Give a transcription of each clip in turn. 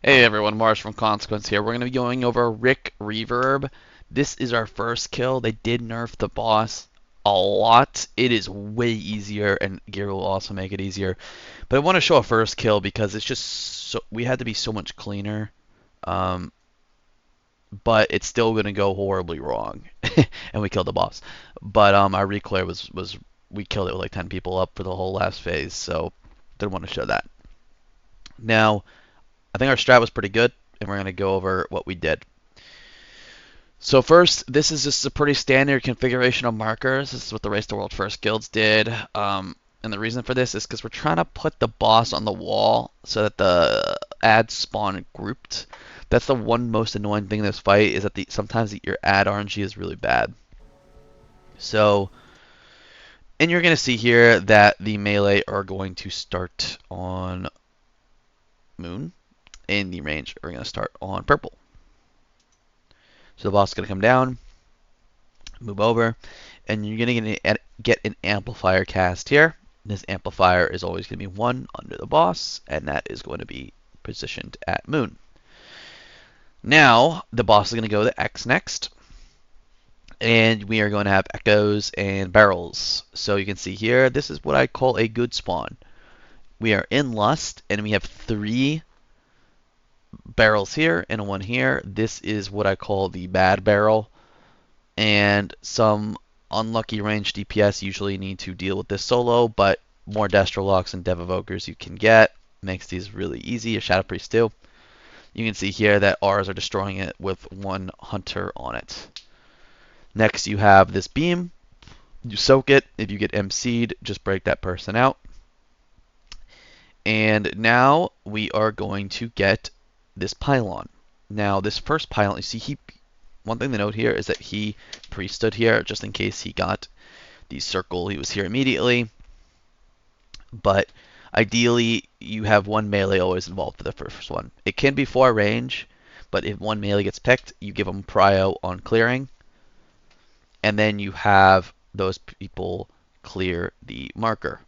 Hey everyone, Mars from Consequence here. We're going to be going over Rick Reverb. This is our first kill. They did nerf the boss a lot. It is way easier, and gear will also make it easier. But I want to show a first kill because it's just so we had to be so much cleaner. Um, but it's still going to go horribly wrong, and we killed the boss. But our reclair was we killed it with like 10 people up for the whole last phase, so didn't want to show that. Now, I think our strat was pretty good, and we're going to go over what we did. So first, this is just a pretty standard configuration of markers. This is what the Race the World First guilds did. And the reason for this is because we're trying to put the boss on the wall so that the ads spawn grouped. That's the one most annoying thing in this fight is that sometimes your ad RNG is really bad. So, and you're going to see here that the melee are going to start on Moon, and the range are going to start on Purple. So the boss is going to come down, move over, and you're going to get an amplifier cast here. This amplifier is always going to be 1 under the boss, and that is going to be positioned at Moon. Now, the boss is going to go to X next, and we are going to have echoes and barrels. So you can see here, this is what I call a good spawn. We are in Lust, and we have 3 barrels here and 1 here. This is what I call the bad barrel. And some unlucky range DPS usually need to deal with this solo, but more Destrolocks and Dev Evokers you can get makes these really easy. A Shadow Priest too. You can see here that ours are destroying it with 1 Hunter on it. Next you have this beam. You soak it. If you get MC'd, just break that person out. And now we are going to get this pylon. Now this first pylon, you see one thing to note here is that he pre-stood here just in case he got the circle. He was here immediately. But ideally, you have 1 melee always involved for the first one. It can be 4 range, but if 1 melee gets picked, you give them prio on clearing. And then you have those people clear the marker.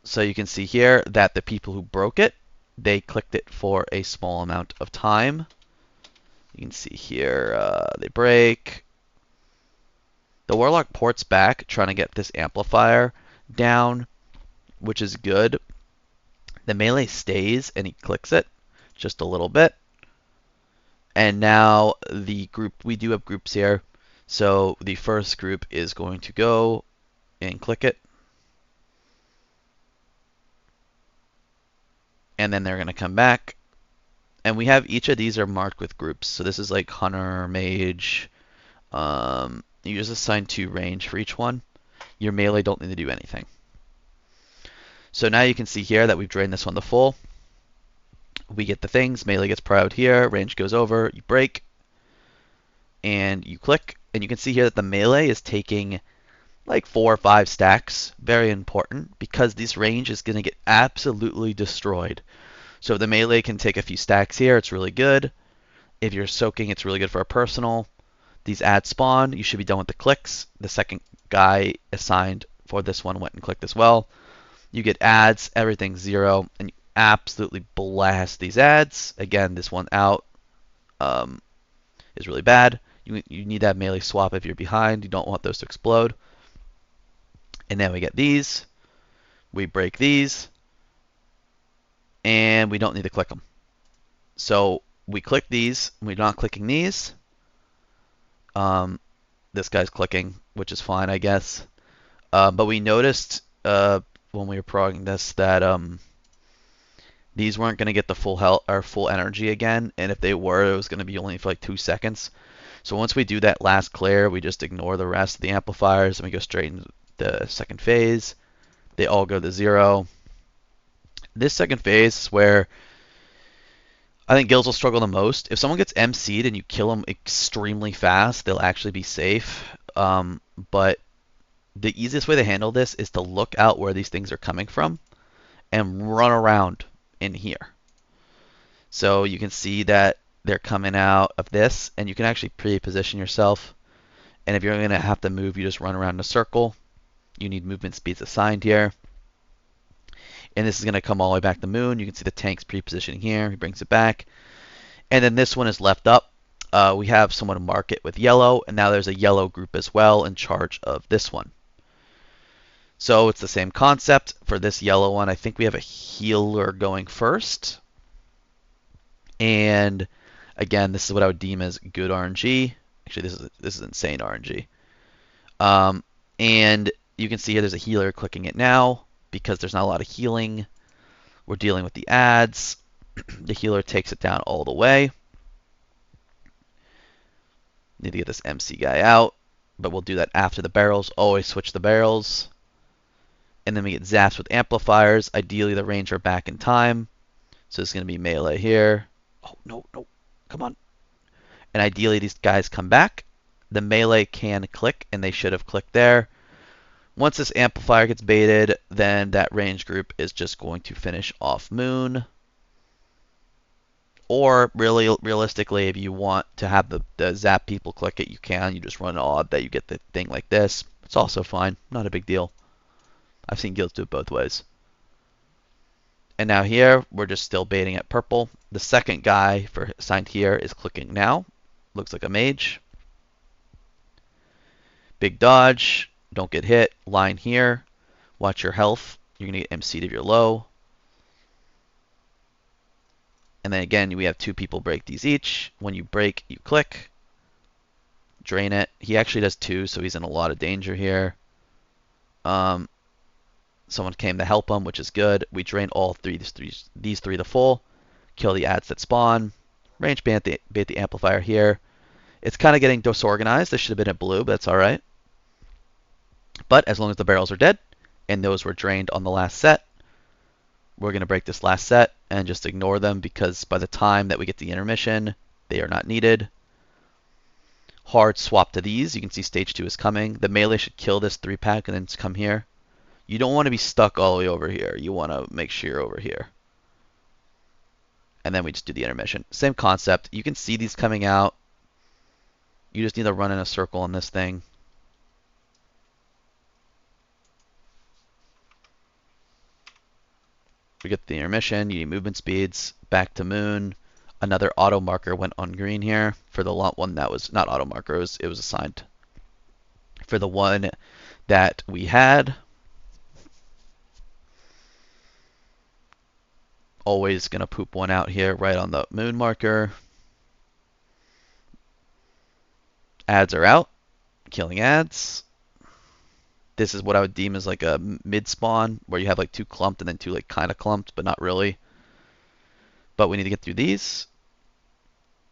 So you can see here that the people who broke it, they clicked it for a small amount of time. You can see here they break. The Warlock ports back, trying to get this amplifier down, which is good. The melee stays, and he clicks it just a little bit. And now the group, we do have groups here. So the first group is going to go and click it. And then they're going to come back. And we have each of these are marked with groups. So this is like Hunter, Mage. You just assign 2 range for each one. Your melee don't need to do anything. So now you can see here that we've drained this one to full. We get the things. Melee gets prioed here. Range goes over. You break. And you click. And you can see here that the melee is taking like 4 or 5 stacks. Very important because this range is going to get absolutely destroyed. So if the melee can take a few stacks here, it's really good. If you're soaking, it's really good for a personal. These ads spawn. You should be done with the clicks. The second guy assigned for this one went and clicked as well. You get ads, everything's 0, and you absolutely blast these ads. Again, this one out is really bad. You need that melee swap if you're behind. You don't want those to explode. And then we get these. We break these. And we don't need to click them. So we click these. We're not clicking these. This guy's clicking, which is fine, I guess. But we noticed when we were progging this that these weren't going to get the full health or full energy again, and if they were, it was going to be only for like 2 seconds. So once we do that last clear, we just ignore the rest of the amplifiers and we go straight into the second phase. They all go to 0. This second phase is where I think guilds will struggle the most. If someone gets MC'd and you kill them extremely fast, they'll actually be safe. But the easiest way to handle this is to look out where these things are coming from and run around in here. So you can see that they're coming out of this, and you can actually pre-position yourself. And if you're going to have to move, you just run around in a circle. You need movement speeds assigned here. And this is going to come all the way back to the moon. You can see the tank's pre-positioning here. He brings it back. And then this one is left up. We have someone mark it with yellow, and now there's a yellow group as well in charge of this one. So it's the same concept for this yellow one. I think we have a healer going first. And again, this is what I would deem as good RNG. Actually, this is insane RNG. And you can see here there's a healer clicking it now because there's not a lot of healing. We're dealing with the ads. The healer takes it down all the way. Need to get this MC guy out, but we'll do that after the barrels. Always switch the barrels. And then we get zaps with amplifiers. Ideally, the range are back in time. So it's going to be melee here. Oh, no, no. Come on. And ideally, these guys come back. The melee can click, and they should have clicked there. Once this amplifier gets baited, then that range group is just going to finish off moon. Or really, realistically, if you want to have the zap people click it, you can. You just run odd that you get the thing like this. It's also fine. Not a big deal. I've seen guilds do it both ways. And now here, we're just still baiting at purple. The second guy assigned here is clicking now. Looks like a mage. Big dodge. Don't get hit. Line here. Watch your health. You're going to get MC'd if you're low. And then again, we have two people break these each. When you break, you click. Drain it. He actually does two, so he's in a lot of danger here. Someone came to help him, which is good. We drain all these three to full. Kill the ads that spawn. Range bait the amplifier here. It's kind of getting disorganized. This should have been a blue, but that's alright. But as long as the barrels are dead, and those were drained on the last set, we're going to break this last set and just ignore them because by the time that we get the intermission, they are not needed. Hard swap to these. You can see stage 2 is coming. The melee should kill this 3-pack and then come here. You don't want to be stuck all the way over here. You want to make sure you're over here. And then we just do the intermission. Same concept. You can see these coming out. You just need to run in a circle on this thing. We get the intermission. You need movement speeds. Back to moon. Another auto marker went on green here for the one that was not auto marker. It was assigned for the one that we had. Always going to poop one out here right on the moon marker. Ads are out. Killing ads. This is what I would deem as like a mid spawn where you have like two clumped and then two like kind of clumped, but not really. But we need to get through these.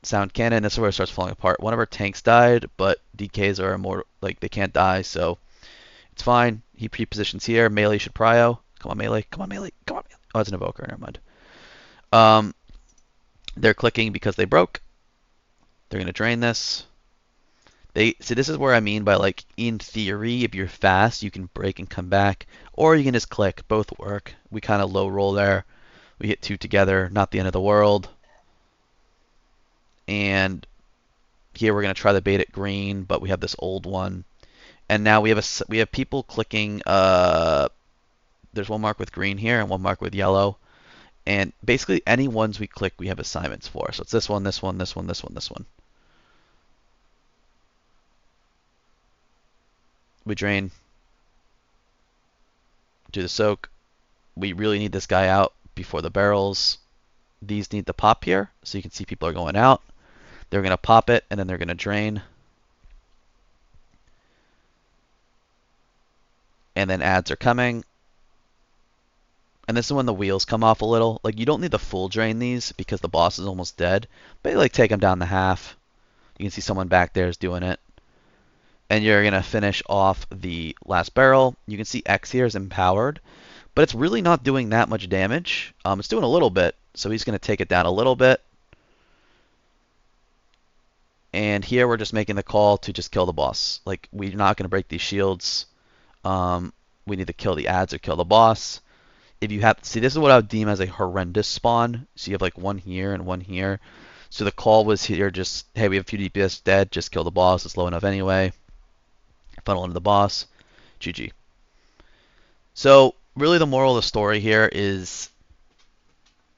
Sound cannon. This is where it starts falling apart. One of our tanks died, but DKs are more like they can't die, so it's fine. He pre-positions here. Melee should prio. Come on, melee. Come on, melee. Come on, melee. Oh, it's an evoker. Never mind. They're clicking because they broke. They're going to drain this. See, this is where I mean by, like, in theory, if you're fast, you can break and come back. Or you can just click. Both work. We kind of low roll there. We hit two together. Not the end of the world. And here we're going to try to bait it green, but we have this old one. And now we have people clicking. There's one mark with green here and one mark with yellow. And basically any ones we click, we have assignments for. So it's this one, this one, this one, this one, this one. We drain. Do the soak. We really need this guy out before the barrels. These need to pop here, so you can see people are going out. They're going to pop it, and then they're going to drain. And then ads are coming. And this is when the wheels come off a little. Like, you don't need to full drain these because the boss is almost dead. But you, like, take them down to half. You can see someone back there is doing it. And you're going to finish off the last barrel. You can see X here is empowered. But it's really not doing that much damage. It's doing a little bit. So he's going to take it down a little bit. And here we're just making the call to just kill the boss. Like, we're not going to break these shields. We need to kill the ads or kill the boss. If you have, see, this is what I would deem as a horrendous spawn. So you have like one here and one here. So the call was here just, hey, we have a few DPS dead, just kill the boss. It's low enough anyway. Funnel into the boss. GG. So really the moral of the story here is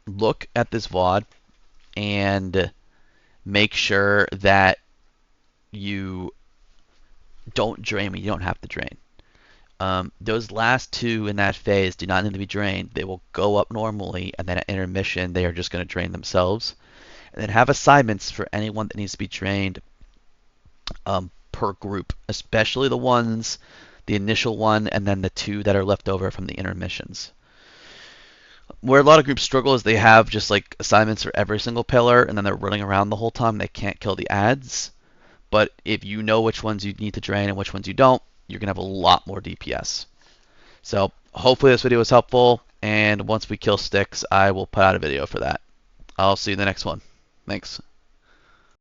look at this VOD and make sure that you don't drain when you don't have to drain. Those last two in that phase do not need to be drained. They will go up normally, and then at intermission, they are just going to drain themselves. And then have assignments for anyone that needs to be drained per group, especially the initial one, and then the two that are left over from the intermissions. Where a lot of groups struggle is they have just like assignments for every single pillar, and then they're running around the whole time. They can't kill the ads. But if you know which ones you need to drain and which ones you don't, you're going to have a lot more DPS. So hopefully this video was helpful, and once we kill sticks, I will put out a video for that. I'll see you in the next one. Thanks.